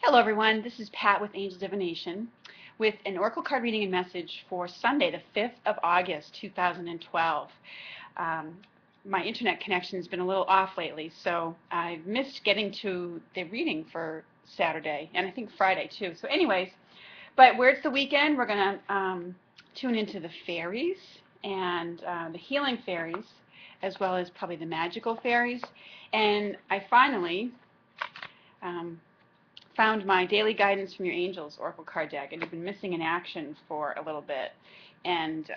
Hello everyone, this is Pat with Angel Divination with an Oracle card reading and message for Sunday the 5th of August 2012. Um, my internet connection has been a little off lately, so I've missed getting to the reading for Saturday and I think Friday too. So anyways, but where it's the weekend, we're going to tune into the fairies and the healing fairies, as well as probably the magical fairies. And I finally found my Daily Guidance from Your Angels Oracle card deck, and I've been missing in action for a little bit. And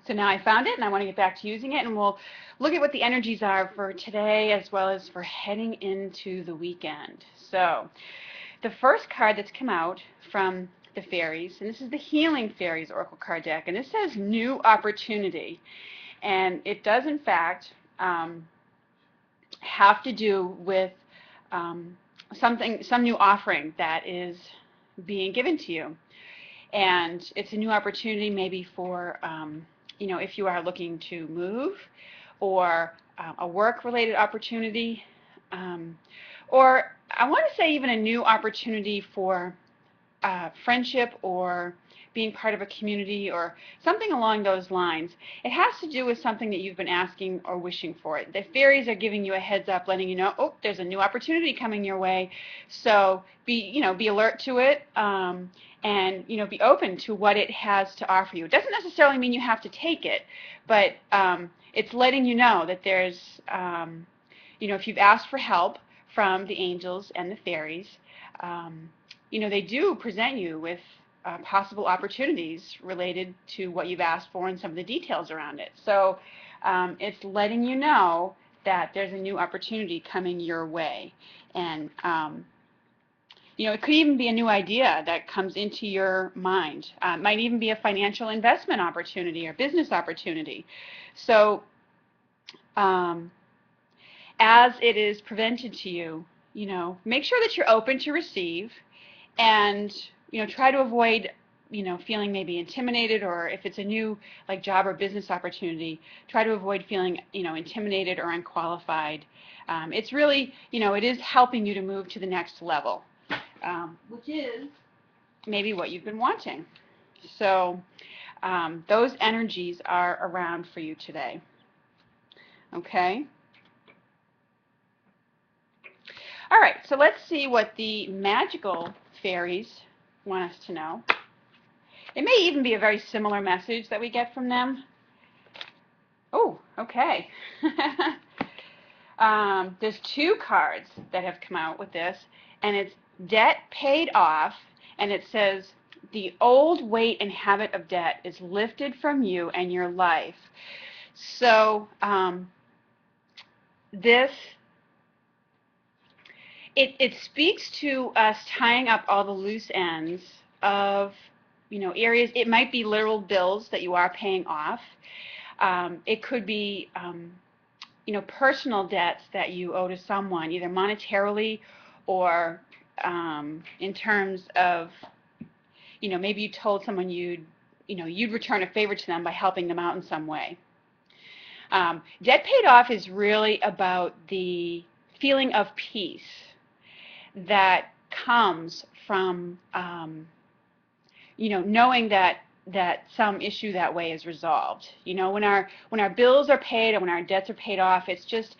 so now I found it, and I want to get back to using it, and we'll look at what the energies are for today as well as for heading into the weekend. So the first card that's come out from the fairies, and this is the Healing Fairies Oracle card deck, and this says New Opportunity. And it does, in fact, have to do with some new offering that is being given to you. And it's a new opportunity maybe for, if you are looking to move, or a work-related opportunity, or I want to say even a new opportunity for friendship or being part of a community or something along those lines. It has to do with something that you've been asking or wishing for. The fairies are giving you a heads up, letting you know, oh, there's a new opportunity coming your way. So be alert to it, and be open to what it has to offer you. It doesn't necessarily mean you have to take it, but it's letting you know that there's, if you've asked for help from the angels and the fairies, they do present you with possible opportunities related to what you've asked for and some of the details around it. So it's letting you know that there's a new opportunity coming your way. And it could even be a new idea that comes into your mind. It might even be a financial investment opportunity or business opportunity. So as it is presented to you, make sure that you're open to receive, and try to avoid feeling maybe intimidated, or if it's a new job or business opportunity, try to avoid feeling intimidated or unqualified. It's really it is helping you to move to the next level, which is maybe what you've been wanting. So those energies are around for you today. Okay. All right, so let's see what the magical fairies want us to know. It may even be a very similar message that we get from them. Oh, okay. There's two cards that have come out with this, and it's Debt Paid Off, and it says, the old weight and habit of debt is lifted from you and your life. So it speaks to us tying up all the loose ends of areas. It might be literal bills that you are paying off. It could be personal debts that you owe to someone, either monetarily or in terms of maybe you told someone you'd return a favor to them by helping them out in some way. Debt paid off is really about the feeling of peace that comes from knowing that some issue that way is resolved. When our bills are paid and when our debts are paid off, it's just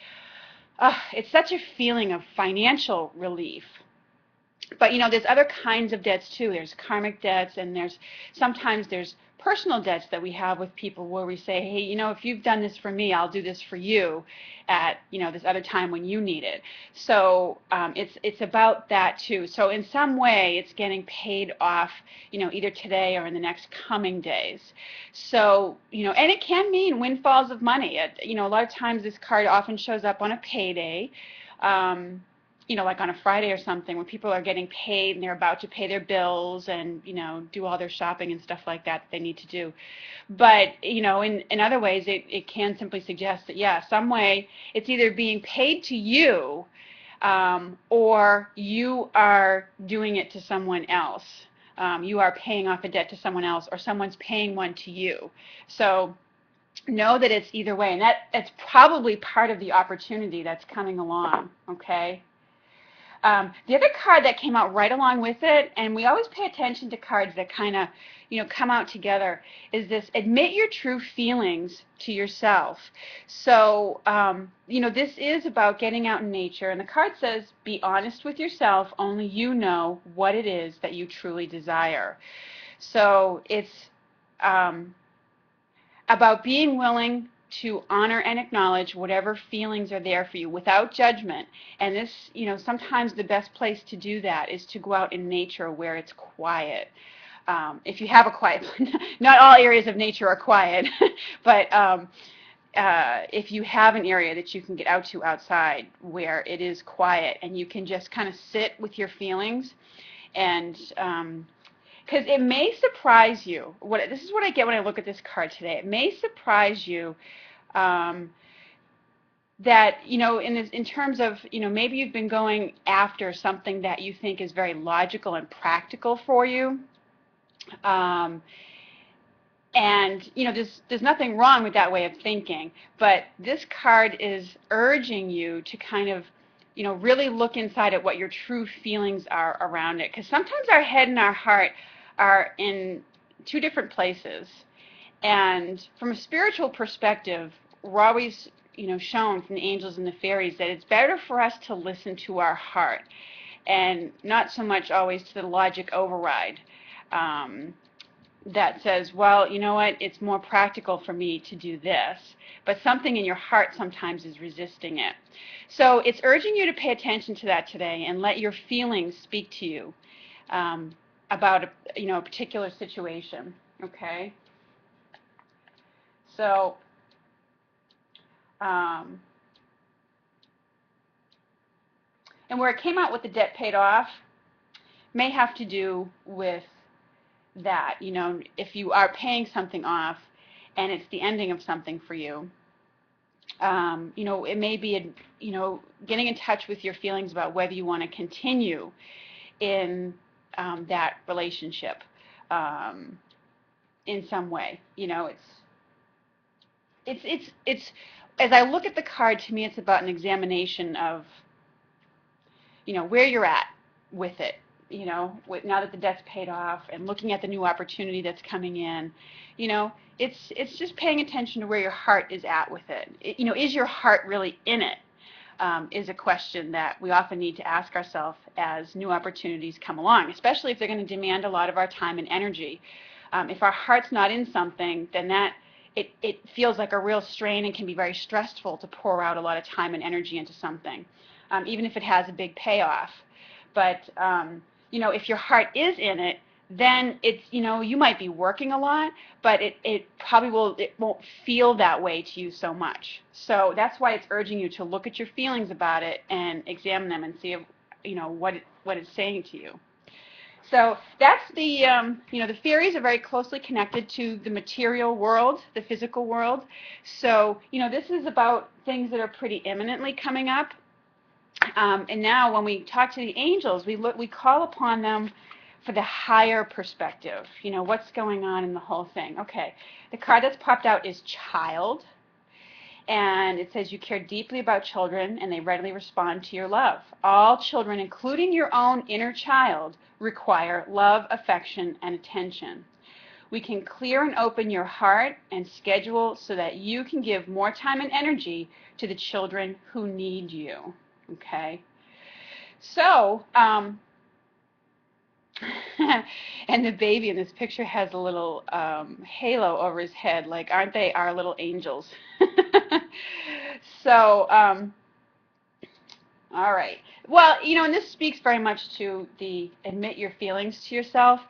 it's such a feeling of financial relief. But there's other kinds of debts too. There's karmic debts, and sometimes there's personal debts that we have with people where we say, hey, if you've done this for me, I'll do this for you at this other time when you need it. So it's about that too. So in some way it's getting paid off, either today or in the next coming days. So and it can mean windfalls of money. A lot of times this card often shows up on a payday. Like on a Friday or something, when people are getting paid and they're about to pay their bills and do all their shopping and stuff like that they need to do. But in other ways it can simply suggest that, yeah, some way it's either being paid to you, or you are doing it to someone else. You are paying off a debt to someone else, or someone's paying one to you. So know that it's either way, and that's probably part of the opportunity that's coming along. Okay. The other card that came out right along with it, and we always pay attention to cards that kind of, come out together, is this: admit your true feelings to yourself. So, this is about getting out in nature, and the card says, be honest with yourself. Only you know what it is that you truly desire. So it's about being willing to honor and acknowledge whatever feelings are there for you without judgment. And this, sometimes the best place to do that is to go out in nature where it's quiet. If you have a quiet, not all areas of nature are quiet, but if you have an area that you can get out to outside where it is quiet and you can just kind of sit with your feelings, and because it may surprise you. This is what I get when I look at this card today. It may surprise you that, in terms of, maybe you've been going after something that you think is very logical and practical for you. And, there's nothing wrong with that way of thinking, but this card is urging you to kind of, really look inside at what your true feelings are around it. Because sometimes our head and our heart are in two different places. And from a spiritual perspective, we're always, shown from the angels and the fairies that it's better for us to listen to our heart and not so much always to the logic override. That says, well, you know what, it's more practical for me to do this, but something in your heart sometimes is resisting it. So it's urging you to pay attention to that today and let your feelings speak to you about a particular situation. Okay? So and where it came out with the debt paid off may have to do with that, if you are paying something off and it's the ending of something for you, it may be, getting in touch with your feelings about whether you want to continue in that relationship in some way. It's as I look at the card, to me, it's about an examination of, where you're at with it. Now that the debt's paid off and looking at the new opportunity that's coming in, it's just paying attention to where your heart is at with it. Is your heart really in it? Is a question that we often need to ask ourselves as new opportunities come along, especially if they're going to demand a lot of our time and energy. If our heart's not in something, then it feels like a real strain and can be very stressful to pour out a lot of time and energy into something, even if it has a big payoff. But if your heart is in it, then it's, you might be working a lot, but it won't feel that way to you so much. So that's why it's urging you to look at your feelings about it and examine them and see if, what it's saying to you. So that's the, the fairies are very closely connected to the material world, the physical world. So, this is about things that are pretty imminently coming up. And now when we talk to the angels, we call upon them for the higher perspective, what's going on in the whole thing. Okay, the card that's popped out is Child, and it says you care deeply about children and they readily respond to your love. All children, including your own inner child, require love, affection, and attention. We can clear and open your heart and schedule so that you can give more time and energy to the children who need you. Okay, so and the baby in this picture has a little halo over his head, like, aren't they our little angels? So all right, well, and this speaks very much to the admit your feelings to yourself.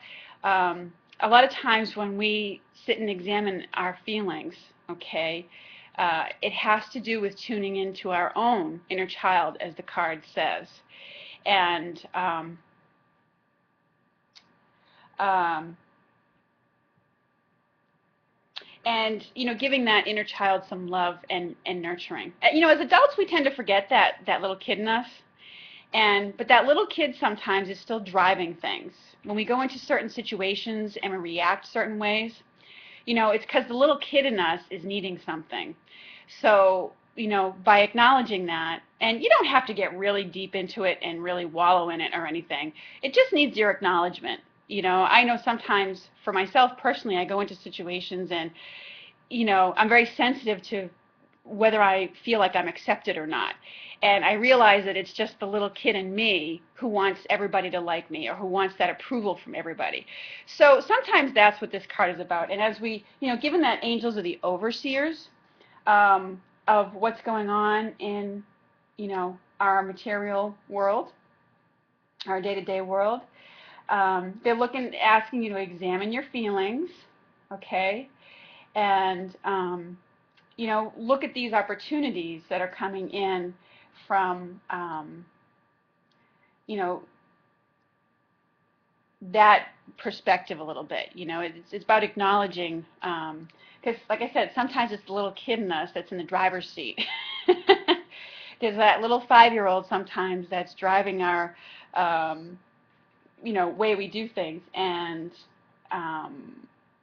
A lot of times when we sit and examine our feelings, okay, it has to do with tuning into our own inner child, as the card says. And giving that inner child some love and nurturing. As adults, we tend to forget that little kid in us. But that little kid sometimes is still driving things. When we go into certain situations and we react certain ways, it's because the little kid in us is needing something. So by acknowledging that, and you don't have to get really deep into it and really wallow in it or anything. It just needs your acknowledgement. I know sometimes for myself personally, I go into situations and, I'm very sensitive to whether I feel like I'm accepted or not. And I realize that it's just the little kid in me who wants everybody to like me or who wants that approval from everybody. So sometimes that's what this card is about. And as we, given that angels are the overseers of what's going on in, our material world, our day-to-day world, they're asking you to examine your feelings, okay, and look at these opportunities that are coming in from, you know, that perspective a little bit. It's about acknowledging, because like I said, sometimes it's the little kid in us that's in the driver's seat. There's that little 5-year-old sometimes that's driving our, way we do things, and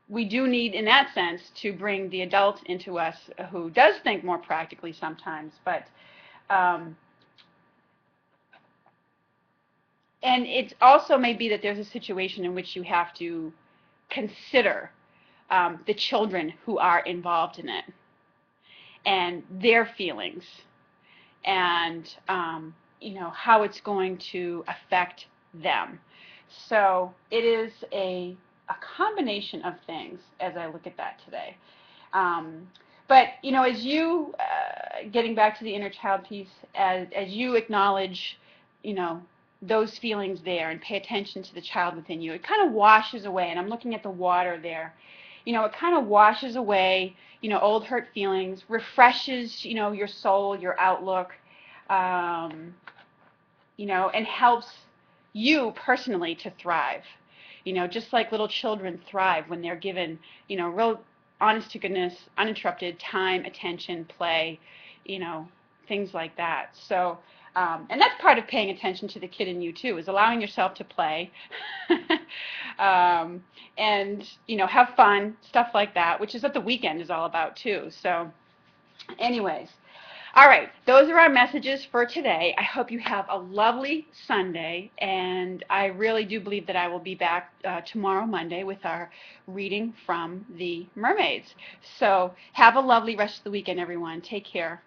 we do need, in that sense, to bring the adult into us who does think more practically sometimes, but and it also may be that there's a situation in which you have to consider the children who are involved in it and their feelings and how it's going to affect them. So it is a combination of things as I look at that today. But as you getting back to the inner child piece, as you acknowledge, those feelings there and pay attention to the child within you, it kind of washes away. And I'm looking at the water there. It kind of washes away, old hurt feelings, refreshes, your soul, your outlook, and helps you personally to thrive. Just like little children thrive when they're given, real honest to goodness, uninterrupted time, attention, play, things like that. So, and that's part of paying attention to the kid in you too, is allowing yourself to play and, have fun, stuff like that, which is what the weekend is all about too. So anyways, all right, those are our messages for today. I hope you have a lovely Sunday, and I really do believe that I will be back tomorrow, Monday, with our reading from the mermaids. So have a lovely rest of the weekend, everyone. Take care.